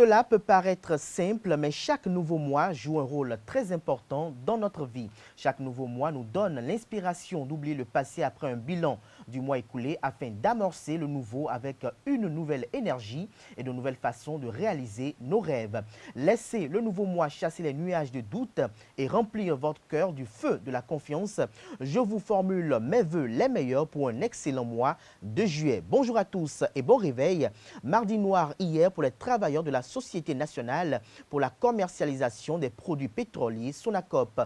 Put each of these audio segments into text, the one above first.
Cela peut paraître simple, mais chaque nouveau mois joue un rôle très important dans notre vie. Chaque nouveau mois nous donne l'inspiration d'oublier le passé après un bilan du mois écoulé afin d'amorcer le nouveau avec une nouvelle énergie et de nouvelles façons de réaliser nos rêves. Laissez le nouveau mois chasser les nuages de doute et remplir votre cœur du feu de la confiance. Je vous formule mes vœux les meilleurs pour un excellent mois de juillet. Bonjour à tous et bon réveil. Mardi noir hier pour les travailleurs de la Société nationale pour la commercialisation des produits pétroliers, Sonacop.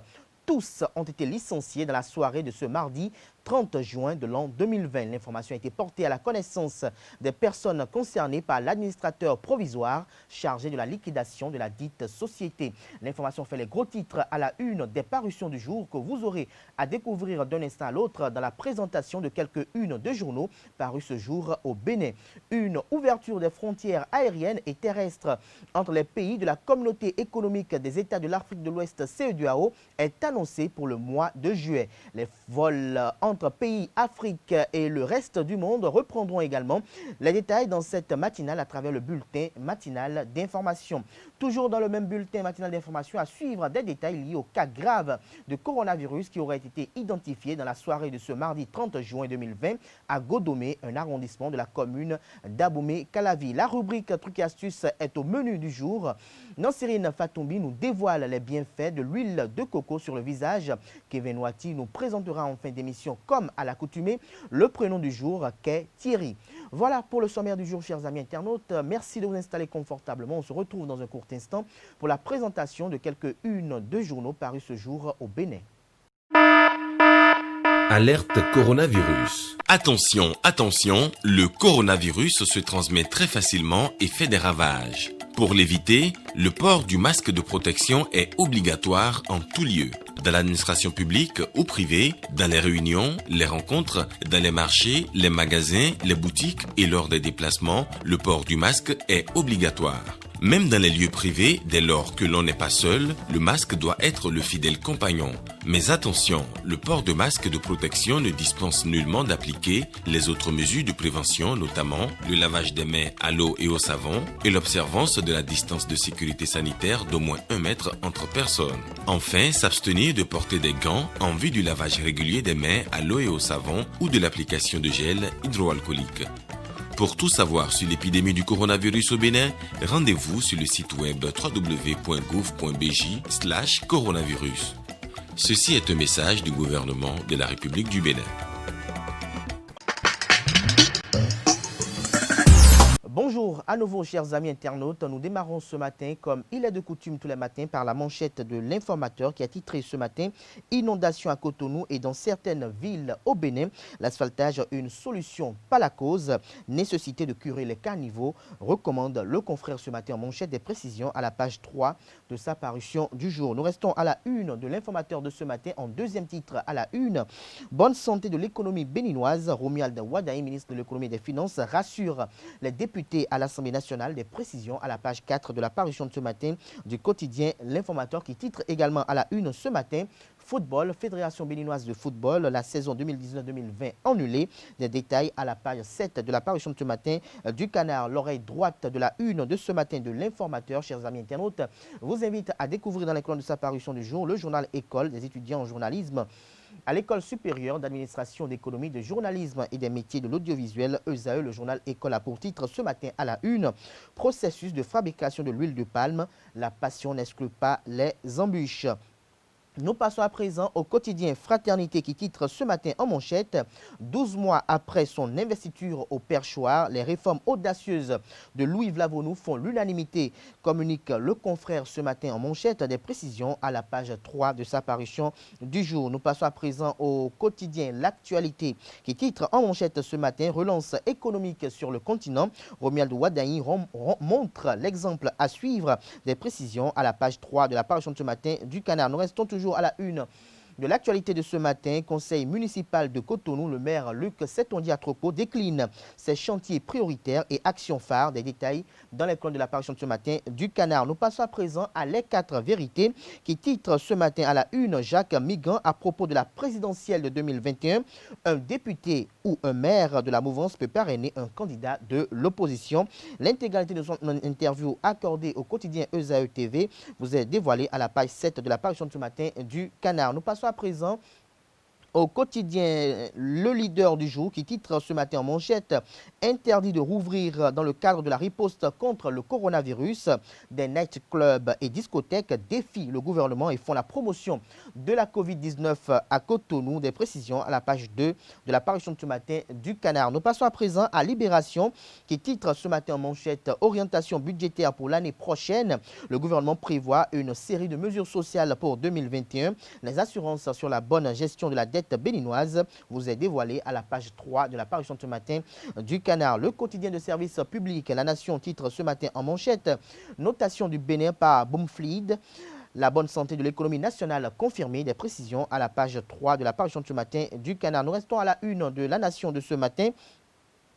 Tous ont été licenciés dans la soirée de ce mardi 30 juin de l'an 2020. L'information a été portée à la connaissance des personnes concernées par l'administrateur provisoire chargé de la liquidation de la dite société. L'information fait les gros titres à la une des parutions du jour que vous aurez à découvrir d'un instant à l'autre dans la présentation de quelques unes de journaux parus ce jour au Bénin. Une ouverture des frontières aériennes et terrestres entre les pays de la communauté économique des États de l'Afrique de l'Ouest CEDEAO est annoncée pour le mois de juillet. Les vols entre pays, Afrique et le reste du monde reprendront également. Les détails dans cette matinale à travers le bulletin matinal d'information. Toujours dans le même bulletin matinal d'information, à suivre des détails liés au cas grave de coronavirus qui aurait été identifié dans la soirée de ce mardi 30 juin 2020 à Godomé, un arrondissement de la commune d'Abomey-Calavi. La rubrique Trucs et astuces est au menu du jour. Nancérine Fatoumbi nous dévoile les bienfaits de l'huile de coco sur le visage. Kevin Ouati nous présentera en fin d'émission, comme à l'accoutumée, le prénom du jour qu'est Thierry. Voilà pour le sommaire du jour, chers amis internautes. Merci de vous installer confortablement. On se retrouve dans un court instant pour la présentation de quelques-unes de journaux parus ce jour au Bénin. Alerte coronavirus. Attention, attention, le coronavirus se transmet très facilement et fait des ravages. Pour l'éviter, le port du masque de protection est obligatoire en tout lieu. Dans l'administration publique ou privée, dans les réunions, les rencontres, dans les marchés, les magasins, les boutiques et lors des déplacements, le port du masque est obligatoire. Même dans les lieux privés, dès lors que l'on n'est pas seul, le masque doit être le fidèle compagnon. Mais attention, le port de masque de protection ne dispense nullement d'appliquer les autres mesures de prévention, notamment le lavage des mains à l'eau et au savon et l'observance de la distance de sécurité sanitaire d'au moins 1 mètre entre personnes. Enfin, s'abstenir de porter des gants en vue du lavage régulier des mains à l'eau et au savon ou de l'application de gel hydroalcoolique. Pour tout savoir sur l'épidémie du coronavirus au Bénin, rendez-vous sur le site web www.gouv.bj/coronavirus. Ceci est un message du gouvernement de la République du Bénin. Bonjour à nouveau, chers amis internautes. Nous démarrons ce matin, comme il est de coutume tous les matins, par la manchette de l'informateur qui a titré ce matin « Inondation à Cotonou et dans certaines villes au Bénin. L'asphaltage, une solution pas la cause. Nécessité de curer les caniveaux », recommande le confrère ce matin en manchette. Des précisions à la page 3 de sa parution du jour. Nous restons à la une de l'informateur de ce matin en deuxième titre à la une. Bonne santé de l'économie béninoise. Romuald Wadaï, ministre de l'économie et des finances, rassure les députés à l'Assemblée nationale. Des précisions à la page 4 de la parution de ce matin du quotidien L'Informateur qui titre également à la une ce matin « Football, Fédération béninoise de football, la saison 2019-2020 annulée ». Des détails à la page 7 de la parution de ce matin du Canard, l'oreille droite de la une de ce matin de L'Informateur. Chers amis internautes, vous invite à découvrir dans les colonnes de sa parution du jour le journal École des étudiants en journalisme à l'École supérieure d'administration d'économie, de journalisme et des métiers de l'audiovisuel, ESAE. Le journal École a pour titre ce matin à la une « Processus de fabrication de l'huile de palme, la passion n'exclut pas les embûches ». Nous passons à présent au quotidien Fraternité qui titre ce matin en manchette « 12 mois après son investiture au perchoir, les réformes audacieuses de Louis Vlavonou font l'unanimité », communique le confrère ce matin en manchette. Des précisions à la page 3 de sa parution du jour. Nous passons à présent au quotidien L'Actualité qui titre en manchette ce matin « Relance économique sur le continent ». Romuald Wadaï montre l'exemple à suivre. Des précisions à la page 3 de la parution de ce matin du Canard. Nous restons toujours à la une de l'actualité de ce matin, conseil municipal de Cotonou, le maire Luc Setondia-Troko décline ses chantiers prioritaires et actions phares. Des détails dans les colonnes de l'apparition de ce matin du Canard. Nous passons à présent à Les 4 vérités qui titre ce matin à la une Jacques Migan à propos de la présidentielle de 2021. Un député ou un maire de la mouvance peut parrainer un candidat de l'opposition. L'intégralité de son interview accordée au quotidien ESAE TV vous est dévoilée à la page 7 de l'apparition de ce matin du Canard. Nous passons à présent au quotidien Le Leader du jour qui titre ce matin en manchette « Interdit de rouvrir dans le cadre de la riposte contre le coronavirus. Des nightclubs et discothèques défient le gouvernement et font la promotion de la Covid-19 à Cotonou ». Des précisions à la page 2 de l'apparition de ce matin du Canard. Nous passons à présent à Libération qui titre ce matin en manchette « Orientation budgétaire pour l'année prochaine. Le gouvernement prévoit une série de mesures sociales pour 2021. Les assurances sur la bonne gestion de la dette béninoise vous est dévoilé à la page 3 de l'apparition de ce matin du Canard. Le quotidien de service public, La Nation titre ce matin en manchette « Notation du Bénin par Boomfleet. La bonne santé de l'économie nationale confirmée ». Des précisions à la page 3 de l'apparition de ce matin du Canard. Nous restons à la une de La Nation de ce matin.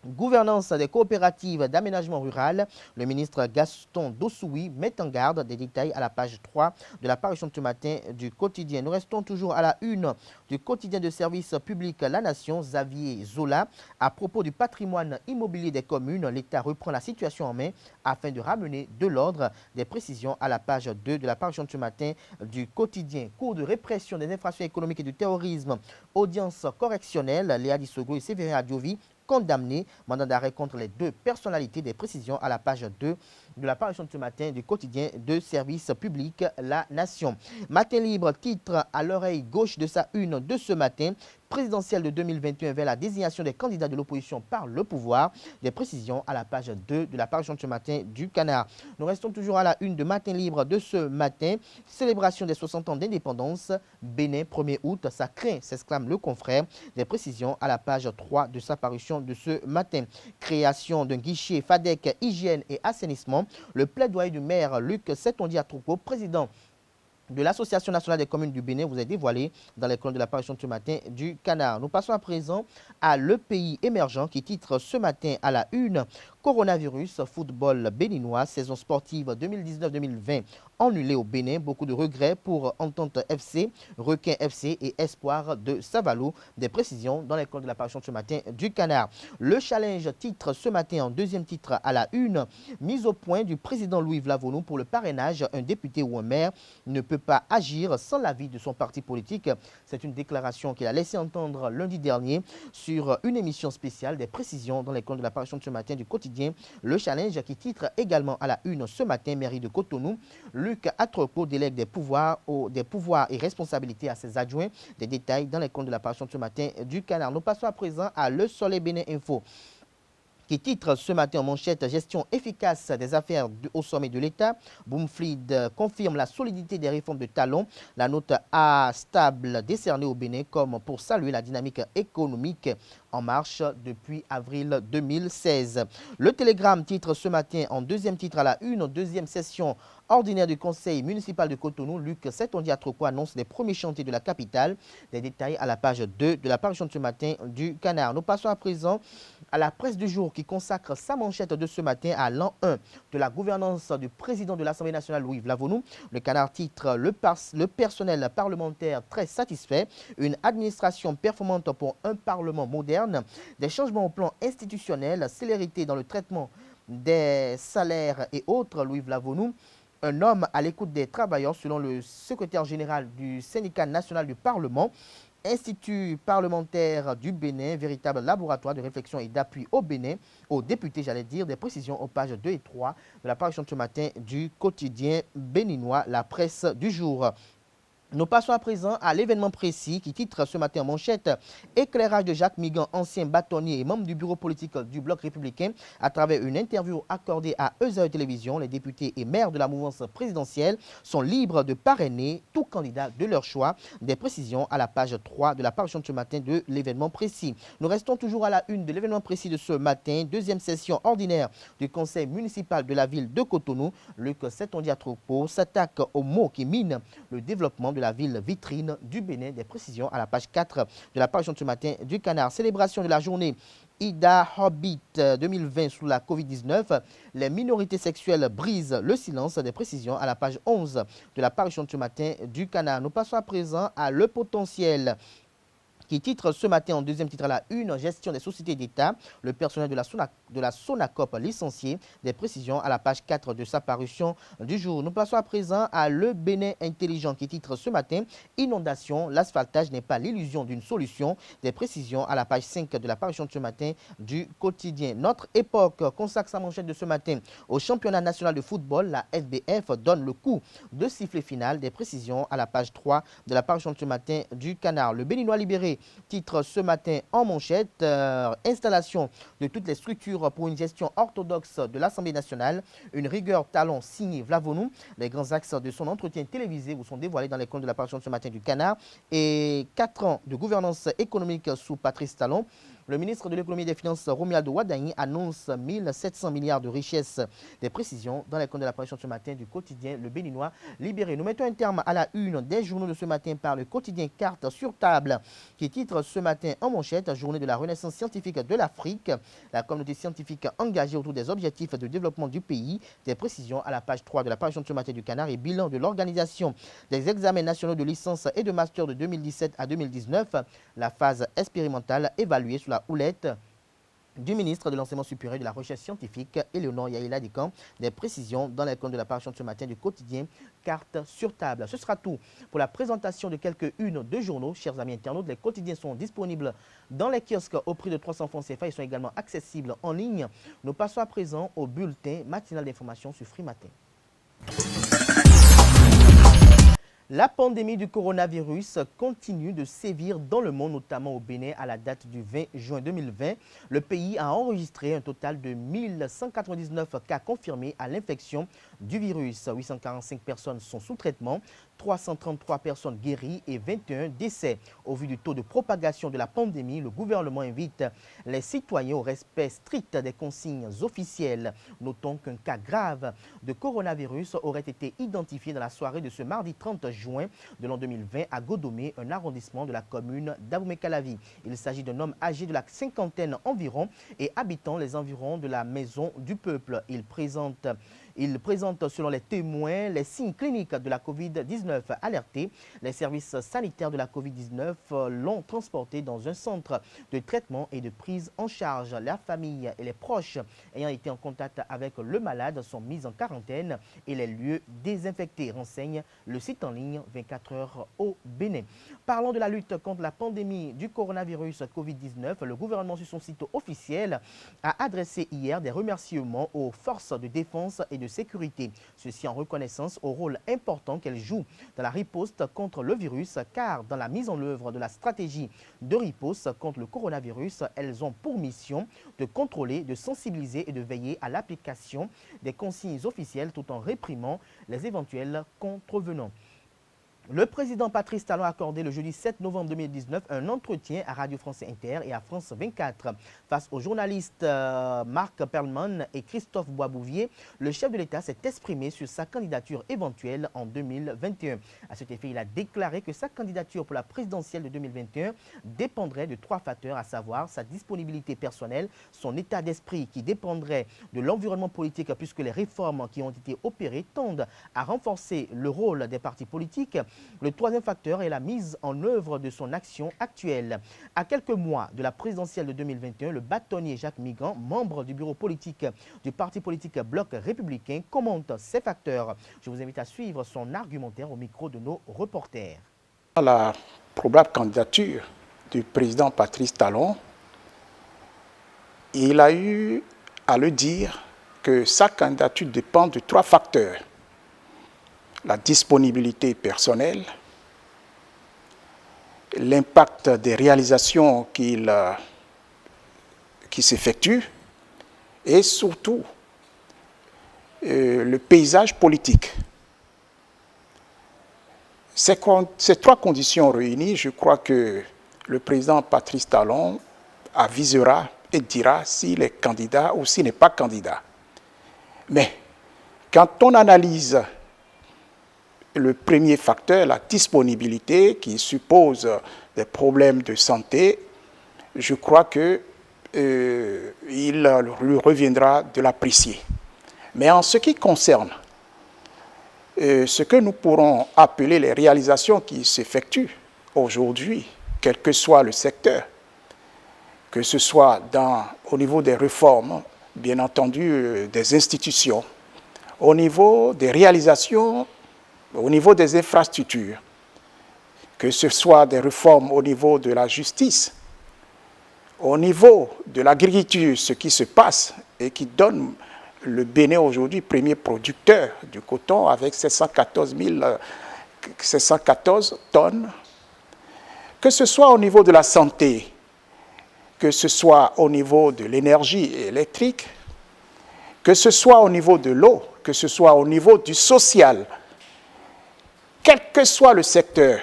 Gouvernance des coopératives d'aménagement rural, le ministre Gaston Dossoui met en garde. Des détails à la page 3 de l'apparition de ce matin du quotidien. Nous restons toujours à la une du quotidien de service public La Nation, Xavier Zola. À propos du patrimoine immobilier des communes, l'État reprend la situation en main afin de ramener de l'ordre. Des précisions à la page 2 de l'apparition de ce matin du quotidien. Cours de répression des infractions économiques et du terrorisme, audience correctionnelle, Léa Dissogo et Séverin Adjovi condamné, mandat d'arrêt contre les deux personnalités. Des précisions à la page 2 de l'apparition de ce matin du quotidien de service public La Nation. Matin Libre titre à l'oreille gauche de sa une de ce matin « Présidentielle de 2021 vers la désignation des candidats de l'opposition par le pouvoir ». Des précisions à la page 2 de l'apparition de ce matin du Canard. Nous restons toujours à la une de Matin Libre de ce matin. Célébration des 60 ans d'indépendance. Bénin, 1er août, ça craint, s'exclame le confrère. Des précisions à la page 3 de sa parution de ce matin. Création d'un guichet FADEC, hygiène et assainissement. Le plaidoyer du maire Luc Setondia-Troko, président de l'Association nationale des communes du Bénin, vous est dévoilé dans les colonnes de l'apparition de ce matin du Canard. Nous passons à présent à Le Pays émergent qui titre ce matin à la une « Coronavirus, football béninois, saison sportive 2019-2020 annulée au Bénin. Beaucoup de regrets pour Entente FC, Requin FC et Espoir de Savalo ». Des précisions dans les colonnes de l'apparition de ce matin du Canard. Le Challenge titre ce matin en deuxième titre à la une « Mise au point du président Louis Vlavonou pour le parrainage. Un député ou un maire ne peut pas agir sans l'avis de son parti politique ». C'est une déclaration qu'il a laissé entendre lundi dernier sur une émission spéciale. Des précisions dans les colonnes de l'apparition de ce matin du quotidien Le Challenge qui titre également à la une ce matin « Mairie de Cotonou. Luc Atroko délègue des pouvoirs et responsabilités à ses adjoints ». Des détails dans les colonnes de l'apparition de ce matin du Canard. Nous passons à présent à Le Soleil Bénin Info qui titre ce matin en manchette « Gestion efficace des affaires au sommet de l'État. Boomfleet confirme la solidité des réformes de Talon. La note A stable décernée au Bénin comme pour saluer la dynamique économique en marche depuis avril 2016. Le Télégramme titre ce matin en deuxième titre à la une, deuxième session ordinaire du conseil municipal de Cotonou. Luc Setondia-Troko annonce les premiers chantiers de la capitale. Des détails à la page 2 de l'apparition de ce matin du Canard. Nous passons à présent à la presse du jour qui consacre sa manchette de ce matin à l'an 1 de la gouvernance du président de l'Assemblée nationale Louis Vlavonou. Le Canard titre le personnel parlementaire très satisfait, une administration performante pour un parlement moderne, des changements au plan institutionnel, célérité dans le traitement des salaires et autres. Louis Vlavonou, un homme à l'écoute des travailleurs selon le secrétaire général du syndicat national du Parlement. Institut parlementaire du Bénin, véritable laboratoire de réflexion et d'appui au Bénin, aux députés, j'allais dire. Des précisions aux pages 2 et 3 de la parution de ce matin du quotidien béninois, La Presse du jour. Nous passons à présent à l'événement précis qui titre ce matin en manchette « Éclairage de Jacques Migan, ancien bâtonnier et membre du bureau politique du Bloc républicain ». À travers une interview accordée à ESAE Télévision, les députés et maires de la mouvance présidentielle sont libres de parrainer tout candidat de leur choix. Des précisions à la page 3 de la parution de ce matin de l'événement précis. Nous restons toujours à la une de l'événement précis de ce matin. Deuxième session ordinaire du conseil municipal de la ville de Cotonou. Luc Setondia-Troko s'attaque aux mots qui minent le développement de la ville vitrine du Bénin. Des précisions à la page 4 de la parution de ce matin du Canard. Célébration de la journée Ida Hobbit 2020 sous la Covid-19. Les minorités sexuelles brisent le silence. Des précisions à la page 11 de la parution de ce matin du Canard. Nous passons à présent à Le Potentiel, qui titre ce matin en deuxième titre à la une, gestion des sociétés d'État, le personnel de la Sonacop licencié. Des précisions à la page 4 de sa parution du jour. Nous passons à présent à Le Bénin Intelligent, qui titre ce matin, inondation, l'asphaltage n'est pas l'illusion d'une solution. Des précisions à la page 5 de la parution de ce matin du quotidien. Notre Époque consacre sa manchette de ce matin au championnat national de football. La FBF donne le coup de sifflet final. Des précisions à la page 3 de la parution de ce matin du Canard. Le Béninois libéré titre ce matin en manchette, installation de toutes les structures pour une gestion orthodoxe de l'Assemblée nationale, une rigueur talon signé Vlavonou. Les grands axes de son entretien télévisé vous sont dévoilés dans les comptes de la parution de ce matin du Canard. Et 4 ans de gouvernance économique sous Patrice Talon. Le ministre de l'économie et des finances, Romualdo Wadagni, annonce 1700 milliards de richesses. Des précisions dans les comptes de la parution de ce matin du quotidien Le Béninois libéré. Nous mettons un terme à la une des journaux de ce matin par le quotidien Carte sur table, qui titre ce matin en manchette, journée de la renaissance scientifique de l'Afrique. La communauté scientifique engagée autour des objectifs de développement du pays. Des précisions à la page 3 de la parution de ce matin du Canard et bilan de l'organisation des examens nationaux de licence et de master de 2017 à 2019. La phase expérimentale évaluée sous la houlette du ministre de l'Enseignement supérieur et de la Recherche scientifique, Éléonore Yaïla Dikan. Des précisions dans les comptes de la parution de ce matin du quotidien Carte sur table. Ce sera tout pour la présentation de quelques-unes de journaux. Chers amis internautes, les quotidiens sont disponibles dans les kiosques au prix de 300 francs CFA. Ils sont également accessibles en ligne. Nous passons à présent au bulletin matinal d'information sur Free Matin. La pandémie du coronavirus continue de sévir dans le monde, notamment au Bénin, à la date du 20 juin 2020. Le pays a enregistré un total de 1199 cas confirmés à l'infection du virus. 845 personnes sont sous traitement, 333 personnes guéries et 21 décès. Au vu du taux de propagation de la pandémie, le gouvernement invite les citoyens au respect strict des consignes officielles. Notons qu'un cas grave de coronavirus aurait été identifié dans la soirée de ce mardi 30 juin de l'an 2020 à Godomé, un arrondissement de la commune d'Abomey-Calavi. Il s'agit d'un homme âgé de la cinquantaine environ et habitant les environs de la maison du peuple. Il présente, selon les témoins, les signes cliniques de la Covid-19 alertés. Les services sanitaires de la Covid-19 l'ont transporté dans un centre de traitement et de prise en charge. La famille et les proches ayant été en contact avec le malade sont mis en quarantaine et les lieux désinfectés, renseigne le site en ligne 24 heures au Bénin. Parlons de la lutte contre la pandémie du coronavirus Covid-19. Le gouvernement sur son site officiel a adressé hier des remerciements aux forces de défense et de sécurité. Ceci en reconnaissance au rôle important qu'elles jouent dans la riposte contre le virus, car dans la mise en œuvre de la stratégie de riposte contre le coronavirus, elles ont pour mission de contrôler, de sensibiliser et de veiller à l'application des consignes officielles tout en réprimant les éventuels contrevenants. Le président Patrice Talon a accordé le jeudi 7 novembre 2019 un entretien à Radio France Inter et à France 24. Face aux journalistes Marc Perlman et Christophe Boisbouvier, le chef de l'État s'est exprimé sur sa candidature éventuelle en 2021. À cet effet, il a déclaré que sa candidature pour la présidentielle de 2021 dépendrait de 3 facteurs, à savoir sa disponibilité personnelle, son état d'esprit qui dépendrait de l'environnement politique puisque les réformes qui ont été opérées tendent à renforcer le rôle des partis politiques. Le troisième facteur est la mise en œuvre de son action actuelle. À quelques mois de la présidentielle de 2021, le bâtonnier Jacques Migan, membre du bureau politique du parti politique Bloc républicain, commente ces facteurs. Je vous invite à suivre son argumentaire au micro de nos reporters. La probable candidature du président Patrice Talon, il a eu à le dire que sa candidature dépend de 3 facteurs. La disponibilité personnelle, l'impact des réalisations qui s'effectuent et surtout le paysage politique. Ces 3 conditions réunies, je crois que le président Patrice Talon avisera et dira s'il est candidat ou s'il n'est pas candidat. Mais quand on analyse le premier facteur, la disponibilité, qui suppose des problèmes de santé, je crois qu'il lui reviendra de l'apprécier. Mais en ce qui concerne ce que nous pourrons appeler les réalisations qui s'effectuent aujourd'hui, quel que soit le secteur, que ce soit au niveau des réformes, bien entendu des institutions, au niveau des réalisations, au niveau des infrastructures, que ce soit des réformes au niveau de la justice, au niveau de l'agriculture, ce qui se passe et qui donne le Bénin aujourd'hui premier producteur du coton avec 714 tonnes, que ce soit au niveau de la santé, que ce soit au niveau de l'énergie électrique, que ce soit au niveau de l'eau, que ce soit au niveau du social, quel que soit le secteur,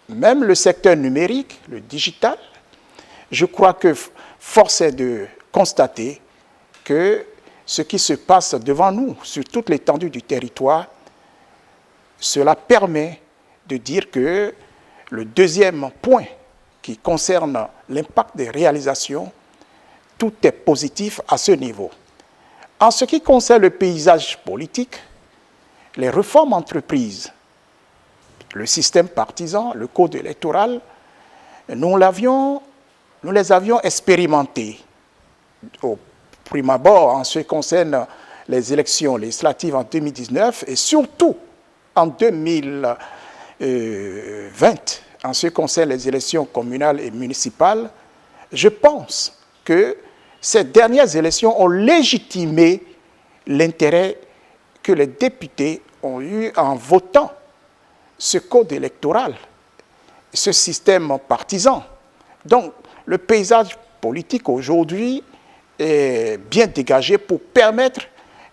même le secteur numérique, le digital, je crois que force est de constater que ce qui se passe devant nous, sur toute l'étendue du territoire, cela permet de dire que le deuxième point qui concerne l'impact des réalisations, tout est positif à ce niveau. En ce qui concerne le paysage politique, les réformes entreprises, le système partisan, le code électoral, nous les avions expérimentés au prime abord en ce qui concerne les élections législatives en 2019 et surtout en 2020 en ce qui concerne les élections communales et municipales. Je pense que ces dernières élections ont légitimé l'intérêt que les députés ont eu en votant ce code électoral, ce système partisan. Donc, le paysage politique aujourd'hui est bien dégagé pour permettre,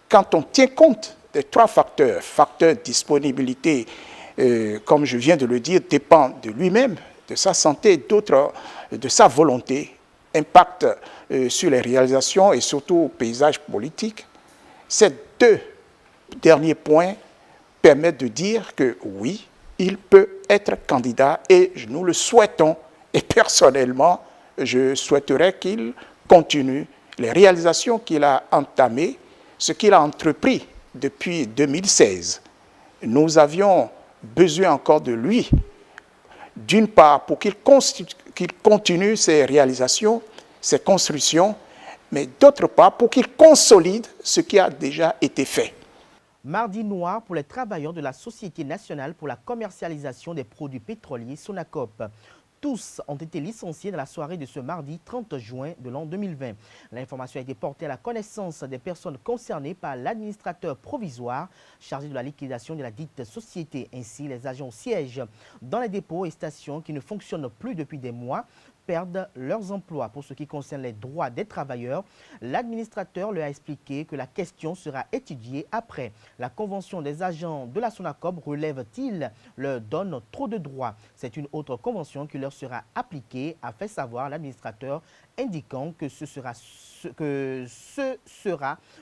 quand on tient compte des trois facteurs, facteur disponibilité, comme je viens de le dire, dépend de lui-même, de sa santé, d'autres de sa volonté, impact sur les réalisations et surtout au paysage politique. Ces deux derniers points permettent de dire que oui, il peut être candidat et nous le souhaitons. Et personnellement, je souhaiterais qu'il continue les réalisations qu'il a entamées, ce qu'il a entrepris depuis 2016. Nous avions besoin encore de lui, d'une part pour qu'il continue ses réalisations, ses constructions, mais d'autre part pour qu'il consolide ce qui a déjà été fait. Mardi noir pour les travailleurs de la Société nationale pour la commercialisation des produits pétroliers Sonacop. Tous ont été licenciés dans la soirée de ce mardi 30 juin de l'an 2020. L'information a été portée à la connaissance des personnes concernées par l'administrateur provisoire chargé de la liquidation de la dite société. Ainsi, les agents siègent dans les dépôts et stations qui ne fonctionnent plus depuis des mois perdent leurs emplois. Pour ce qui concerne les droits des travailleurs, l'administrateur leur a expliqué que la question sera étudiée après. La convention des agents de la Sonacop relève-t-il leur donne trop de droits? C'est une autre convention qui leur sera appliquée, a fait savoir l'administrateur, indiquant que ce sera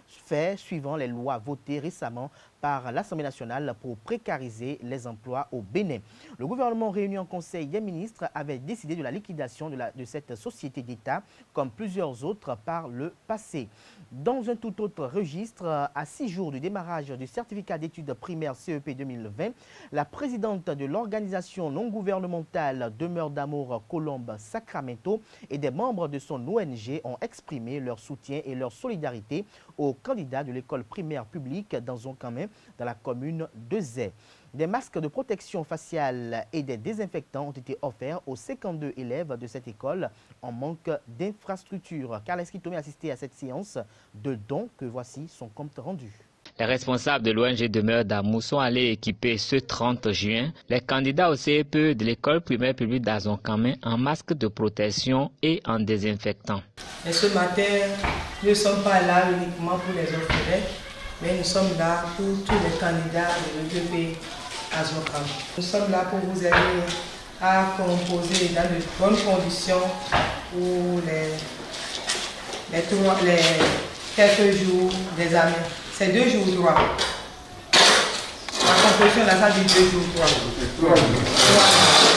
fait suivant les lois votées récemment par l'Assemblée nationale pour précariser les emplois au Bénin. Le gouvernement réuni en Conseil des ministres avait décidé de la liquidation de cette société d'État comme plusieurs autres par le passé. Dans un tout autre registre, à 6 jours du démarrage du certificat d'études primaires CEP 2020, la présidente de l'organisation non gouvernementale Demeure d'amour Colombe Sacramento et des membres de son ONG ont exprimé leur soutien et leur solidarité aux candidats de l'école primaire publique dans Zonkamé, dans la commune de Zé. Des masques de protection faciale et des désinfectants ont été offerts aux 52 élèves de cette école en manque d'infrastructures. Carles Kitoumé a assisté à cette séance de dons que voici son compte rendu. Les responsables de l'ONG Demeure d'amour sont allés équiper ce 30 juin les candidats au CEPE de l'école primaire publique d'Azonkamé en masques de protection et en désinfectant. Et ce matin, nous ne sommes pas là uniquement pour les orphelins, mais nous sommes là pour tous les candidats de l'EPP Azonkamé. Nous sommes là pour vous aider à composer dans de bonnes conditions pour les quelques jours d'examen. C'est 2 jours droits. La l'exposition là, ça dure 2 jours, 3 jours. 3 jours.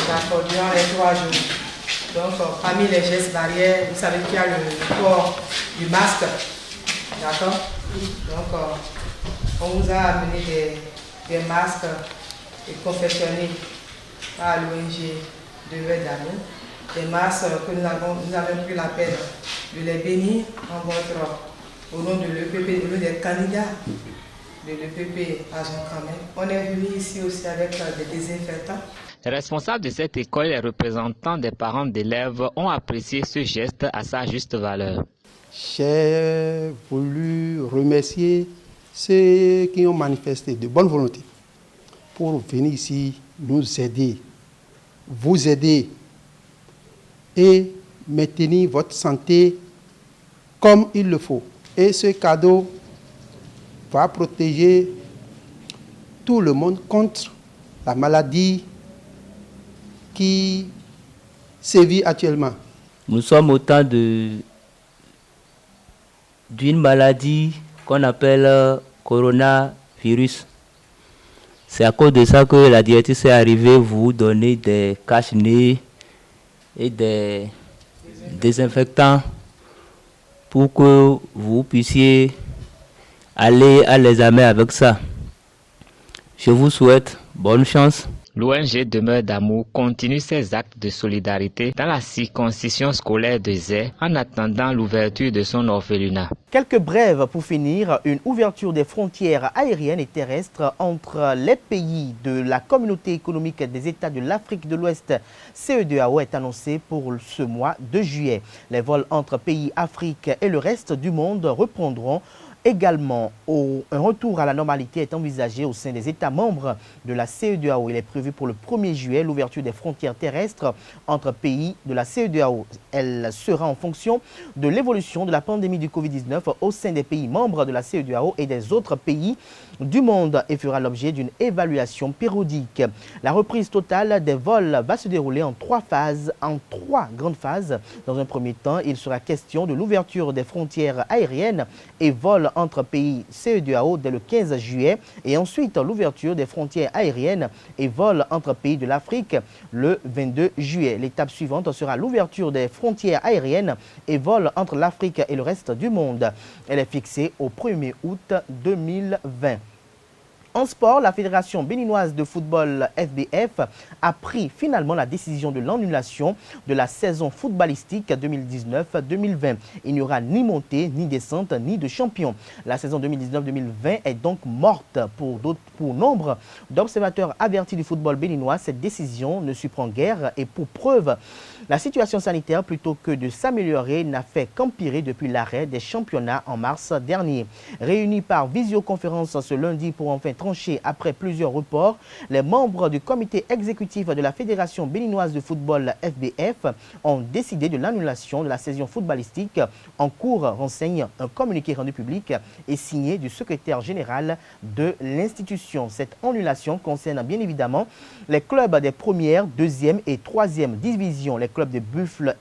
D'accord, durant les 3 jours. Donc, parmi les gestes barrières, vous savez qu'il y a le port du masque. D'accord? Donc, on vous a amené des masques confectionnés par l'ONG de Verdano. Des masques que nous avons pris la peine de les bénir au nom de l'EPP, au nom des candidats de l'EPP à Zonkamé. On est venu ici aussi avec des désinfectants. Les responsables de cette école et les représentants des parents d'élèves ont apprécié ce geste à sa juste valeur. J'ai voulu remercier ceux qui ont manifesté de bonne volonté pour venir ici nous aider, vous aider et maintenir votre santé comme il le faut. Et ce cadeau va protéger tout le monde contre la maladie qui sévit actuellement. Nous sommes au temps d'une maladie qu'on appelle coronavirus. C'est à cause de ça que la directrice est arrivée vous donner des cache-nez et des désinfectants pour que vous puissiez aller à l'examen avec ça. Je vous souhaite bonne chance. L'ONG Demeure d'amour continue ses actes de solidarité dans la circoncision scolaire de Zé en attendant l'ouverture de son orphelinat. Quelques brèves pour finir. Une ouverture des frontières aériennes et terrestres entre les pays de la Communauté économique des États de l'Afrique de l'Ouest, CEDEAO, est annoncée pour ce mois de juillet. Les vols entre pays Afrique et le reste du monde reprendront également. Un retour à la normalité est envisagé au sein des États membres de la CEDEAO. Il est prévu pour le 1er juillet l'ouverture des frontières terrestres entre pays de la CEDEAO. Elle sera en fonction de l'évolution de la pandémie du Covid-19 au sein des pays membres de la CEDEAO et des autres pays du monde et fera l'objet d'une évaluation périodique. La reprise totale des vols va se dérouler en 3 grandes phases. Dans un premier temps, il sera question de l'ouverture des frontières aériennes et vols entre pays CEDEAO dès le 15 juillet et ensuite l'ouverture des frontières aériennes et vols entre pays de l'Afrique le 22 juillet. L'étape suivante sera l'ouverture des frontières aériennes et vols entre l'Afrique et le reste du monde. Elle est fixée au 1er août 2020. En sport, la Fédération béninoise de football FBF a pris finalement la décision de l'annulation de la saison footballistique 2019-2020. Il n'y aura ni montée, ni descente, ni de champion. La saison 2019-2020 est donc morte pour nombre d'observateurs avertis du football béninois. Cette décision ne surprend guère et pour preuve, la situation sanitaire, plutôt que de s'améliorer, n'a fait qu'empirer depuis l'arrêt des championnats en mars dernier. Réunis par visioconférence ce lundi pour enfin trancher après plusieurs reports, les membres du comité exécutif de la Fédération béninoise de football FBF ont décidé de l'annulation de la saison footballistique en cours, renseigne un communiqué rendu public et signé du secrétaire général de l'institution. Cette annulation concerne bien évidemment les clubs des premières, deuxième et troisième divisions. Les clubs de Buffle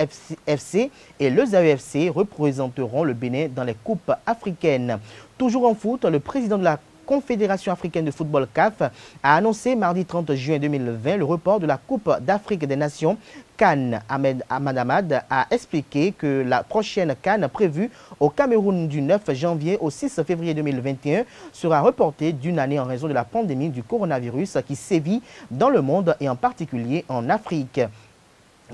FC et le ZAEFC représenteront le Bénin dans les coupes africaines. Toujours en foot, le président de la Confédération africaine de football CAF a annoncé mardi 30 juin 2020 le report de la Coupe d'Afrique des Nations CAN. Ahmed Ahmad a expliqué que la prochaine CAN prévue au Cameroun du 9 janvier au 6 février 2021 sera reportée d'une année en raison de la pandémie du coronavirus qui sévit dans le monde et en particulier en Afrique.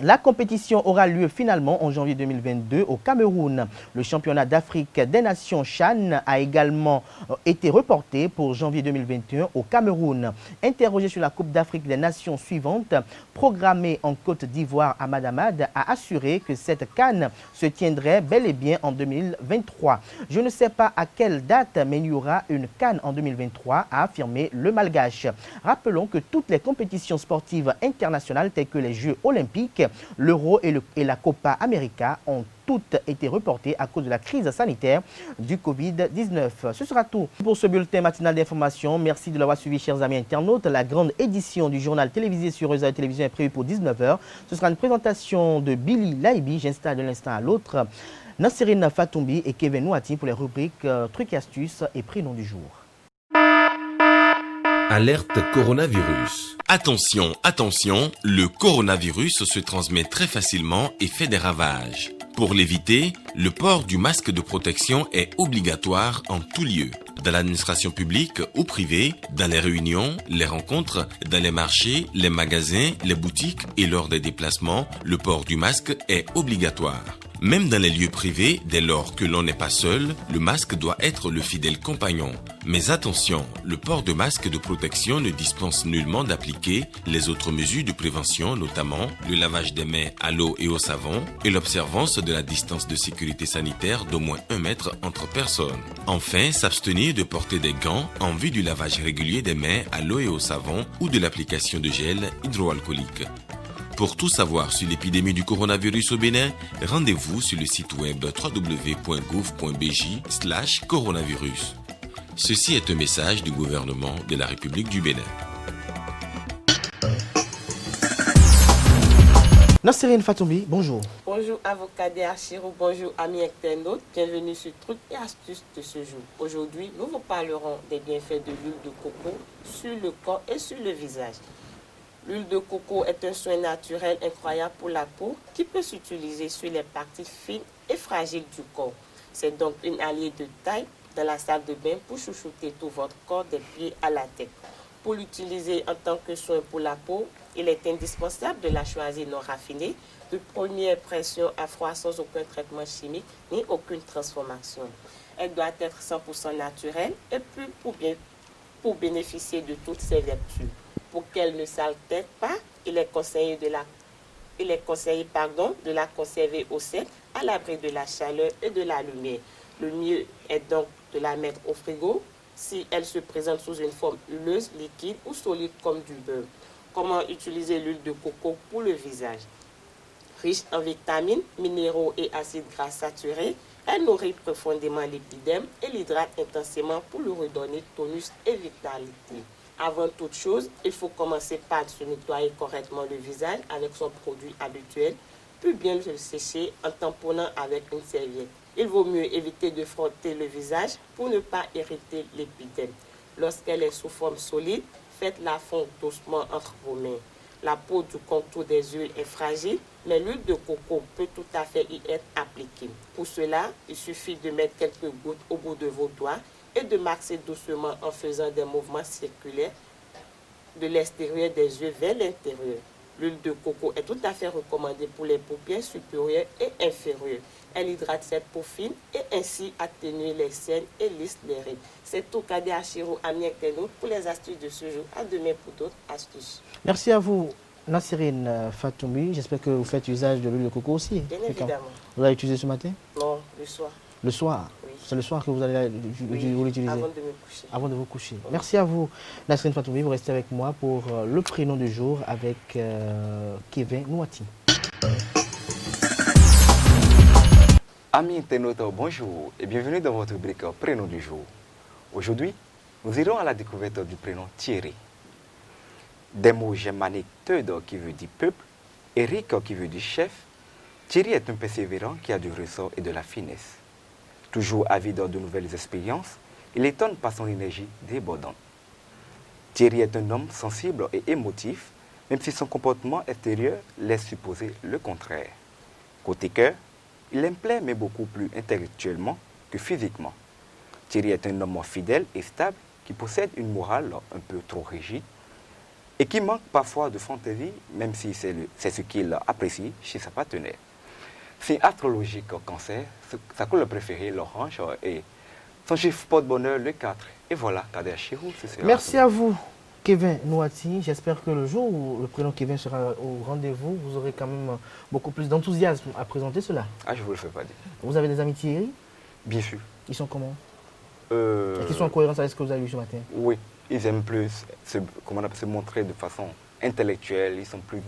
La compétition aura lieu finalement en janvier 2022 au Cameroun. Le championnat d'Afrique des Nations CHAN a également été reporté pour janvier 2021 au Cameroun. Interrogé sur la Coupe d'Afrique des Nations suivante, programmée en Côte d'Ivoire, Ahmad Ahmad a assuré que cette CAN se tiendrait bel et bien en 2023. Je ne sais pas à quelle date, mais il y aura une CAN en 2023, a affirmé le Malgache. Rappelons que toutes les compétitions sportives internationales telles que les Jeux olympiques, l'Euro et la Copa América ont toutes été reportées à cause de la crise sanitaire du Covid-19. Ce sera tout pour ce bulletin matinal d'information. Merci de l'avoir suivi, chers amis internautes. La grande édition du journal télévisé sur Réseau Télévision est prévue pour 19h. Ce sera une présentation de Billy Laibi. J'installe de l'instant à l'autre Nassirine Fatoumbi et Kevin Nouati pour les rubriques Trucs et astuces et prénoms du jour. Alerte coronavirus. Attention, attention, le coronavirus se transmet très facilement et fait des ravages. Pour l'éviter, le port du masque de protection est obligatoire en tout lieu. Dans l'administration publique ou privée, dans les réunions, les rencontres, dans les marchés, les magasins, les boutiques et lors des déplacements, le port du masque est obligatoire. Même dans les lieux privés, dès lors que l'on n'est pas seul, le masque doit être le fidèle compagnon. Mais attention, le port de masque de protection ne dispense nullement d'appliquer les autres mesures de prévention, notamment le lavage des mains à l'eau et au savon et l'observance de la distance de sécurité sanitaire d'au moins 1 mètre entre personnes. Enfin, s'abstenir de porter des gants en vue du lavage régulier des mains à l'eau et au savon ou de l'application de gel hydroalcoolique. Pour tout savoir sur l'épidémie du coronavirus au Bénin, rendez-vous sur le site web www.gouv.bj/coronavirus. Ceci est un message du gouvernement de la République du Bénin. Nassirine Fatoumi, bonjour. Bonjour avocat Chirou, bonjour amis internautes, bienvenue sur Trucs et Astuces de ce jour. Aujourd'hui, nous vous parlerons des bienfaits de l'huile de coco sur le corps et sur le visage. L'huile de coco est un soin naturel incroyable pour la peau qui peut s'utiliser sur les parties fines et fragiles du corps. C'est donc une alliée de taille dans la salle de bain pour chouchouter tout votre corps des pieds à la tête. Pour l'utiliser en tant que soin pour la peau, il est indispensable de la choisir non raffinée, de première pression à froid sans aucun traitement chimique ni aucune transformation. Elle doit être 100% naturelle et puis pour bénéficier de toutes ses vertus. Pour qu'elle ne s'altère pas, il est conseillé de la conserver au sec, à l'abri de la chaleur et de la lumière. Le mieux est donc de la mettre au frigo si elle se présente sous une forme huileuse, liquide ou solide comme du beurre. Comment utiliser l'huile de coco pour le visage? Riche en vitamines, minéraux et acides gras saturés, elle nourrit profondément l'épiderme et l'hydrate intensément pour lui redonner tonus et vitalité. Avant toute chose, il faut commencer par se nettoyer correctement le visage avec son produit habituel, puis bien le sécher en tamponnant avec une serviette. Il vaut mieux éviter de frotter le visage pour ne pas irriter l'épiderme. Lorsqu'elle est sous forme solide, faites-la fondre doucement entre vos mains. La peau du contour des yeux est fragile, mais l'huile de coco peut tout à fait y être appliquée. Pour cela, il suffit de mettre quelques gouttes au bout de vos doigts et de masser doucement en faisant des mouvements circulaires de l'extérieur des yeux vers l'intérieur. L'huile de coco est tout à fait recommandée pour les paupières supérieures et inférieures. Elle hydrate cette peau fine et ainsi atténue les cernes et lisse les rides. C'est tout Kadé Achiro, amis internautes, pour les astuces de ce jour. À demain pour d'autres astuces. Merci à vous, Nassirine Fatoumi. J'espère que vous faites usage de l'huile de coco aussi. Bien évidemment. Vous l'avez utilisé ce matin? Non, le soir. Le soir? Oui. C'est le soir que vous allez l'utiliser? Avant de me coucher. Avant de vous coucher. Oui. Merci à vous, Nassirine Fatoumi. Vous restez avec moi pour le prénom du jour avec Kevin Nouati. Amis internautes, bonjour et bienvenue dans votre rubrique Prénom du jour. Aujourd'hui, nous irons à la découverte du prénom Thierry. Des mots germaniques Teud qui veut dire peuple, Eric qui veut dire chef, Thierry est un persévérant qui a du ressort et de la finesse. Toujours avide de nouvelles expériences, il étonne par son énergie débordante. Thierry est un homme sensible et émotif, même si son comportement extérieur laisse supposer le contraire. Côté cœur, il aime plaire mais beaucoup plus intellectuellement que physiquement. Thierry est un homme fidèle et stable qui possède une morale un peu trop rigide et qui manque parfois de fantaisie, même si c'est ce qu'il apprécie chez sa partenaire. Signe astrologique cancer, sa couleur préférée l'orange et son chiffre porte-bonheur le 4. Et voilà, Kadé Achiro, c'est Merci à vous, Kevin Nouati. J'espère que le jour où le prénom Kevin sera au rendez-vous, vous aurez quand même beaucoup plus d'enthousiasme à présenter cela. Ah, je ne vous le fais pas dire. Vous avez des amis Thierry? Bien sûr. Ils sont comment? Est-ce qu'ils sont en cohérence avec ce que vous avez vu ce matin? Oui, ils aiment plus se montrer de façon intellectuelle, ils sont plus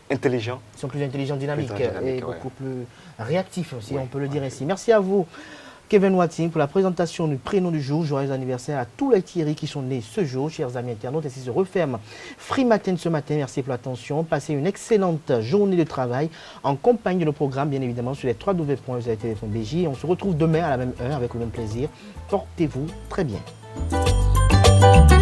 intelligents. Ils sont plus intelligents, dynamiques et beaucoup plus réactifs, si on peut le dire ainsi. Merci à vous, Kevin Nouati, pour la présentation du prénom du jour. Joyeux anniversaire à tous les Thierry qui sont nés ce jour, chers amis internautes. Ainsi se referme Free Matin ce matin. Merci pour l'attention. Passez une excellente journée de travail en compagnie de nos programmes, bien évidemment, sur les www.bj. On se retrouve demain à la même heure avec le même plaisir. Portez-vous très bien. Thank you.